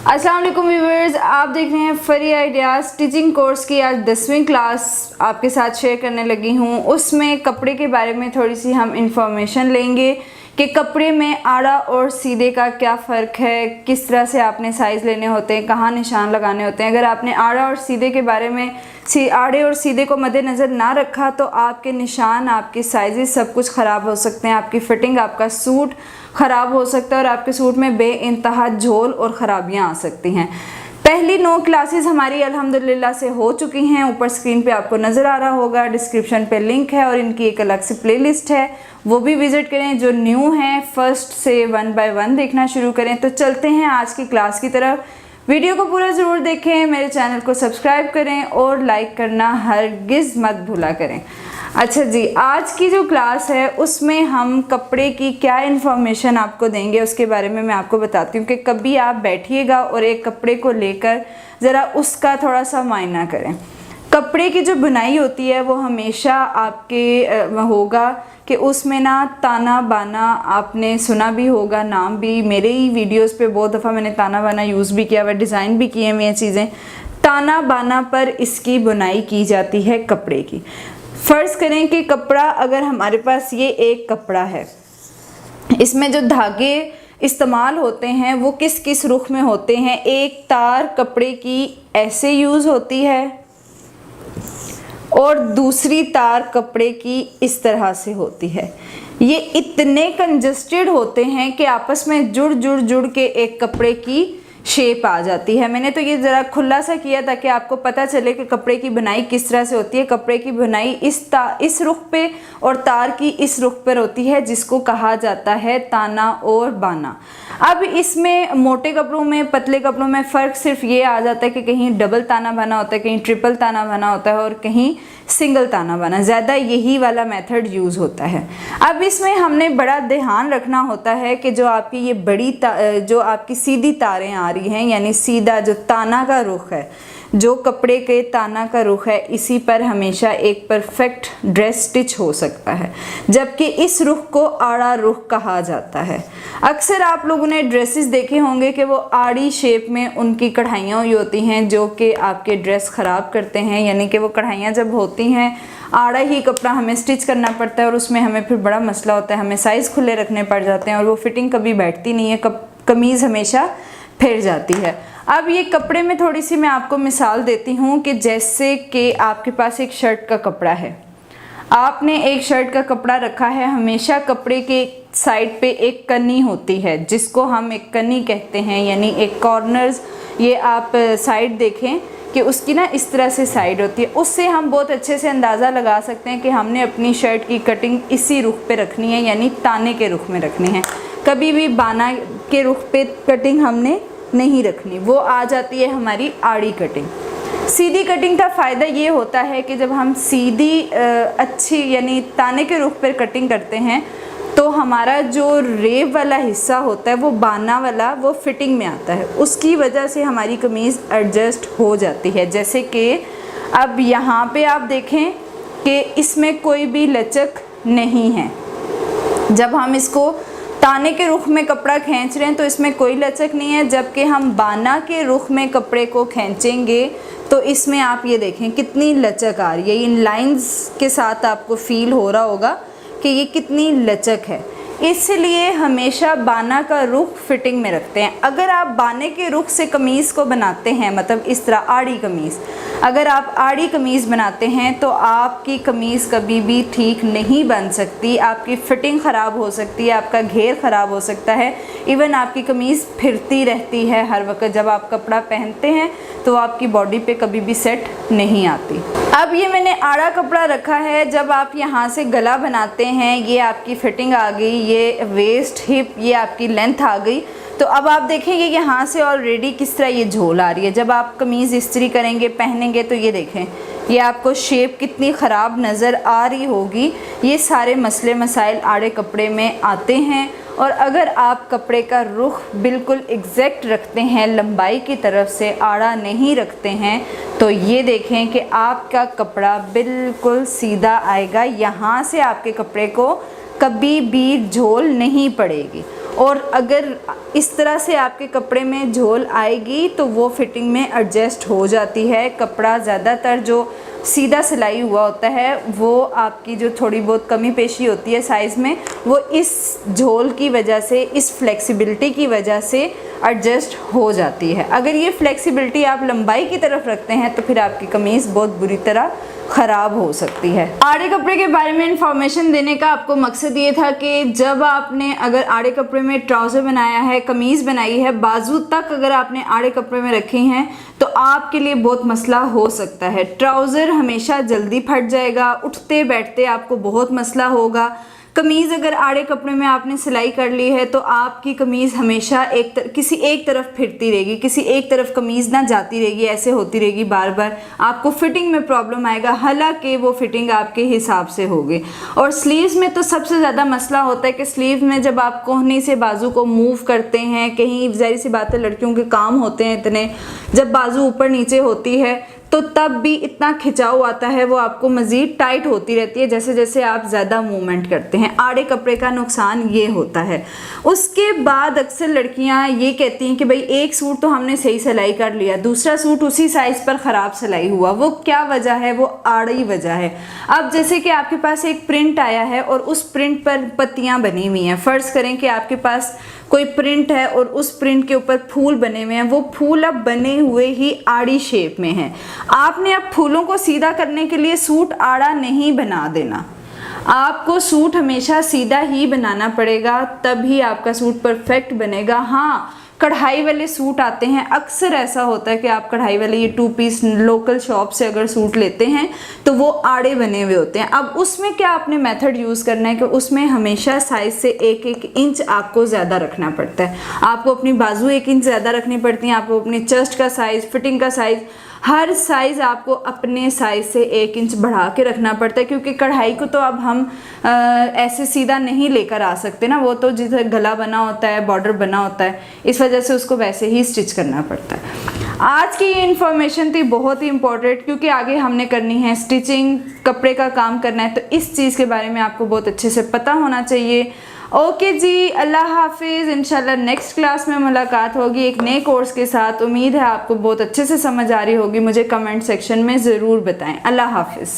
अस्सलाम वालेकुम व्यूअर्स, आप देख रहे हैं फरी आइडियाज़ स्टिचिंग कोर्स की आज 10वीं क्लास आपके साथ शेयर करने लगी हूँ। उसमें कपड़े के बारे में थोड़ी सी हम इंफॉर्मेशन लेंगे कि कपड़े में आड़ा और सीधे का क्या फ़र्क है, किस तरह से आपने साइज़ लेने होते हैं, कहाँ निशान लगाने होते हैं। अगर आपने आड़ा और सीधे के बारे में आड़े और सीधे को मद्देनज़र ना रखा तो आपके निशान, आपके साइज़ सब कुछ ख़राब हो सकते हैं, आपकी फ़िटिंग, आपका सूट ख़राब हो सकता है और आपके सूट में बेइंतहा झोल और ख़राबियाँ आ सकती हैं। पहली 9 क्लासेस हमारी अल्हम्दुलिल्लाह से हो चुकी हैं। ऊपर स्क्रीन पे आपको नज़र आ रहा होगा, डिस्क्रिप्शन पे लिंक है और इनकी एक अलग से प्लेलिस्ट है, वो भी विज़िट करें। जो न्यू हैं फर्स्ट से 1 बाय 1 देखना शुरू करें। तो चलते हैं आज की क्लास की तरफ। वीडियो को पूरा ज़रूर देखें, मेरे चैनल को सब्सक्राइब करें और लाइक करना हरगिज़ मत भूला करें। अच्छा जी, आज की जो क्लास है उसमें हम कपड़े की क्या इन्फॉर्मेशन आपको देंगे उसके बारे में मैं आपको बताती हूँ कि कभी आप बैठिएगा और एक कपड़े को लेकर ज़रा उसका थोड़ा सा मायना करें। कपड़े की जो बुनाई होती है वो हमेशा आपके होगा कि उसमें ना ताना बाना, आपने सुना भी होगा नाम भी, मेरे ही वीडियोस पे बहुत दफ़ा मैंने ताना बाना यूज़ भी किया हुआ, डिज़ाइन भी किए हुए चीज़ें। ताना बाना पर इसकी बुनाई की जाती है कपड़े की। फ़र्ज़ करें कि कपड़ा, अगर हमारे पास ये एक कपड़ा है, इसमें जो धागे इस्तेमाल होते हैं वो किस किस रुख में होते हैं। एक तार कपड़े की ऐसे यूज़ होती है और दूसरी तार कपड़े की इस तरह से होती है। ये इतने कंजस्टेड होते हैं कि आपस में जुड़ के एक कपड़े की शेप आ जाती है। मैंने तो ये ज़रा खुला सा किया ताकि आपको पता चले कि कपड़े की बुनाई किस तरह से होती है। कपड़े की बुनाई इस रुख पे और तार की इस रुख पर होती है, जिसको कहा जाता है ताना और बाना। अब इसमें मोटे कपड़ों में, पतले कपड़ों में फ़र्क सिर्फ ये आ जाता है कि कहीं डबल ताना बना होता है, कहीं ट्रिपल ताना बना होता है और कहीं सिंगल ताना बना, ज़्यादा यही वाला मेथड यूज़ होता है। अब इसमें हमने बड़ा ध्यान रखना होता है कि जो आपकी ये जो आपकी सीधी तारें आ रही हैं, यानी सीधा जो ताना का रुख है, जो कपड़े के ताना का रुख है, इसी पर हमेशा एक परफेक्ट ड्रेस स्टिच हो सकता है, जबकि इस रुख को आड़ा रुख कहा जाता है। अक्सर आप लोगों ने ड्रेसेस देखे होंगे कि वो आड़ी शेप में उनकी कढ़ाइयाँ हुई होती हैं, जो कि आपके ड्रेस ख़राब करते हैं। यानी कि वो कढ़ाइयाँ जब होती हैं, आड़ा ही कपड़ा हमें स्टिच करना पड़ता है और उसमें हमें फिर बड़ा मसला होता है, हमें साइज़ खुले रखने पड़ जाते हैं और वो फिटिंग कभी बैठती नहीं है, कमीज़ हमेशा फिर जाती है। अब ये कपड़े में थोड़ी सी मैं आपको मिसाल देती हूँ कि जैसे कि आपके पास एक शर्ट का कपड़ा है, आपने एक शर्ट का कपड़ा रखा है, हमेशा कपड़े के साइड पे एक कनी होती है, जिसको हम एक कनी कहते हैं, यानी एक कॉर्नर्स। ये आप साइड देखें कि उसकी ना इस तरह से साइड होती है, उससे हम बहुत अच्छे से अंदाज़ा लगा सकते हैं कि हमने अपनी शर्ट की कटिंग इसी रुख पे रखनी है, यानी ताने के रुख में रखनी है। कभी भी बाना के रुख पे कटिंग हमने नहीं रखनी, वो आ जाती है हमारी आड़ी कटिंग। सीधी कटिंग का फ़ायदा ये होता है कि जब हम सीधी अच्छी यानी ताने के रुख पर कटिंग करते हैं तो हमारा जो रेव वाला हिस्सा होता है, वो बाना वाला, वो फिटिंग में आता है, उसकी वजह से हमारी कमीज़ एडजस्ट हो जाती है। जैसे कि अब यहाँ पे आप देखें कि इसमें कोई भी लचक नहीं है। जब हम इसको ताने के रुख में कपड़ा खींच रहे हैं तो इसमें कोई लचक नहीं है, जबकि हम बाना के रुख में कपड़े को खींचेंगे तो इसमें आप ये देखें कितनी लचक आ रही है। इन लाइंस के साथ आपको फील हो रहा होगा कि ये कितनी लचक है। इसलिए हमेशा बाना का रुख फिटिंग में रखते हैं। अगर आप बाने के रुख से कमीज़ को बनाते हैं, मतलब इस तरह आड़ी कमीज़, अगर आप आड़ी कमीज़ बनाते हैं तो आपकी कमीज़ कभी भी ठीक नहीं बन सकती, आपकी फ़िटिंग ख़राब हो सकती है, आपका घेर ख़राब हो सकता है, इवन आपकी कमीज़ फिरती रहती है हर वक्त। जब आप कपड़ा पहनते हैं तो आपकी बॉडी पे कभी भी सेट नहीं आती। अब ये मैंने आड़ा कपड़ा रखा है, जब आप यहाँ से गला बनाते हैं, ये आपकी फ़िटिंग आ गई, ये वेस्ट हिप, ये आपकी लेंथ आ गई। तो अब आप देखेंगे यहाँ से ऑलरेडी किस तरह ये झोल आ रही है। जब आप कमीज़ इस्त्री करेंगे, पहनेंगे, तो ये देखें ये आपको शेप कितनी ख़राब नज़र आ रही होगी। ये सारे मसले मसाइल आड़े कपड़े में आते हैं। और अगर आप कपड़े का रुख बिल्कुल एग्जैक्ट रखते हैं, लंबाई की तरफ से आड़ा नहीं रखते हैं, तो ये देखें कि आपका कपड़ा बिल्कुल सीधा आएगा। यहाँ से आपके कपड़े को कभी भी झोल नहीं पड़ेगी। और अगर इस तरह से आपके कपड़े में झोल आएगी तो वो फिटिंग में एडजस्ट हो जाती है। कपड़ा ज़्यादातर जो सीधा सिलाई हुआ होता है वो आपकी जो थोड़ी बहुत कमी पेशी होती है साइज़ में, वो इस झोल की वजह से, इस फ्लेक्सिबिलिटी की वजह से एडजस्ट हो जाती है। अगर ये फ्लेक्सिबिलिटी आप लंबाई की तरफ रखते हैं तो फिर आपकी कमीज़ बहुत बुरी तरह ख़राब हो सकती है। आड़े कपड़े के बारे में इंफॉर्मेशन देने का आपको मकसद ये था कि जब आपने अगर आड़े कपड़े में ट्राउज़र बनाया है, कमीज़ बनाई है, बाजू तक अगर आपने आड़े कपड़े में रखी हैं तो आपके लिए बहुत मसला हो सकता है। ट्राउज़र हमेशा जल्दी फट जाएगा, उठते बैठते आपको बहुत मसला होगा। कमीज़ अगर आड़े कपड़े में आपने सिलाई कर ली है तो आपकी कमीज़ हमेशा किसी एक तरफ फिरती रहेगी, किसी एक तरफ कमीज़ ना जाती रहेगी, ऐसे होती रहेगी बार बार, आपको फिटिंग में प्रॉब्लम आएगा, हालांकि वो फिटिंग आपके हिसाब से होगी। और स्लीव्स में तो सबसे ज़्यादा मसला होता है कि स्लीव में जब आप कोहनी से बाजू को मूव करते हैं, कहीं ज़ाहिर सी बात है लड़कियों के काम होते हैं इतने, जब बाजू ऊपर नीचे होती है तो तब भी इतना खिंचाव आता है, वो आपको मज़ीद टाइट होती रहती है जैसे जैसे आप ज़्यादा मूवमेंट करते हैं। आड़े कपड़े का नुकसान ये होता है। उसके बाद अक्सर लड़कियां ये कहती हैं कि भाई एक सूट तो हमने सही सिलाई कर लिया, दूसरा सूट उसी साइज़ पर ख़राब सिलाई हुआ। वो क्या वजह है? वो आड़ी वजह है। अब जैसे कि आपके पास एक प्रिंट आया है और उस प्रिंट पर पत्तियाँ बनी हुई हैं, फ़र्ज़ करें कि आपके पास कोई प्रिंट है और उस प्रिंट के ऊपर फूल बने हुए हैं, वो फूल अब बने हुए ही आड़ी शेप में हैं। आपने अब फूलों को सीधा करने के लिए सूट आड़ा नहीं बना देना, आपको सूट हमेशा सीधा ही बनाना पड़ेगा, तभी आपका सूट परफेक्ट बनेगा। हाँ, कढ़ाई वाले सूट आते हैं, अक्सर ऐसा होता है कि आप कढ़ाई वाले ये 2 पीस लोकल शॉप से अगर सूट लेते हैं तो वो आड़े बने हुए होते हैं। अब उसमें क्या आपने मेथड यूज़ करना है कि उसमें हमेशा साइज़ से 1-1 इंच आपको ज़्यादा रखना पड़ता है। आपको अपनी बाजू 1 इंच ज़्यादा रखनी पड़ती है, आपको अपनी चेस्ट का साइज़, फिटिंग का साइज़, हर साइज़ आपको अपने साइज़ से 1 इंच बढ़ा के रखना पड़ता है, क्योंकि कढ़ाई को तो अब हम ऐसे सीधा नहीं लेकर आ सकते ना, वो तो जिधर गला बना होता है, बॉर्डर बना होता है, इस वजह से उसको वैसे ही स्टिच करना पड़ता है। आज की ये इन्फॉर्मेशन थी बहुत ही इम्पोर्टेंट, क्योंकि आगे हमने करनी है स्टिचिंग, कपड़े का काम करना है, तो इस चीज़ के बारे में आपको बहुत अच्छे से पता होना चाहिए। ओके जी, अल्लाह हाफिज़। इंशाल्लाह नेक्स्ट क्लास में मुलाकात होगी एक नए कोर्स के साथ। उम्मीद है आपको बहुत अच्छे से समझ आ रही होगी। मुझे कमेंट सेक्शन में ज़रूर बताएं। अल्लाह हाफिज़।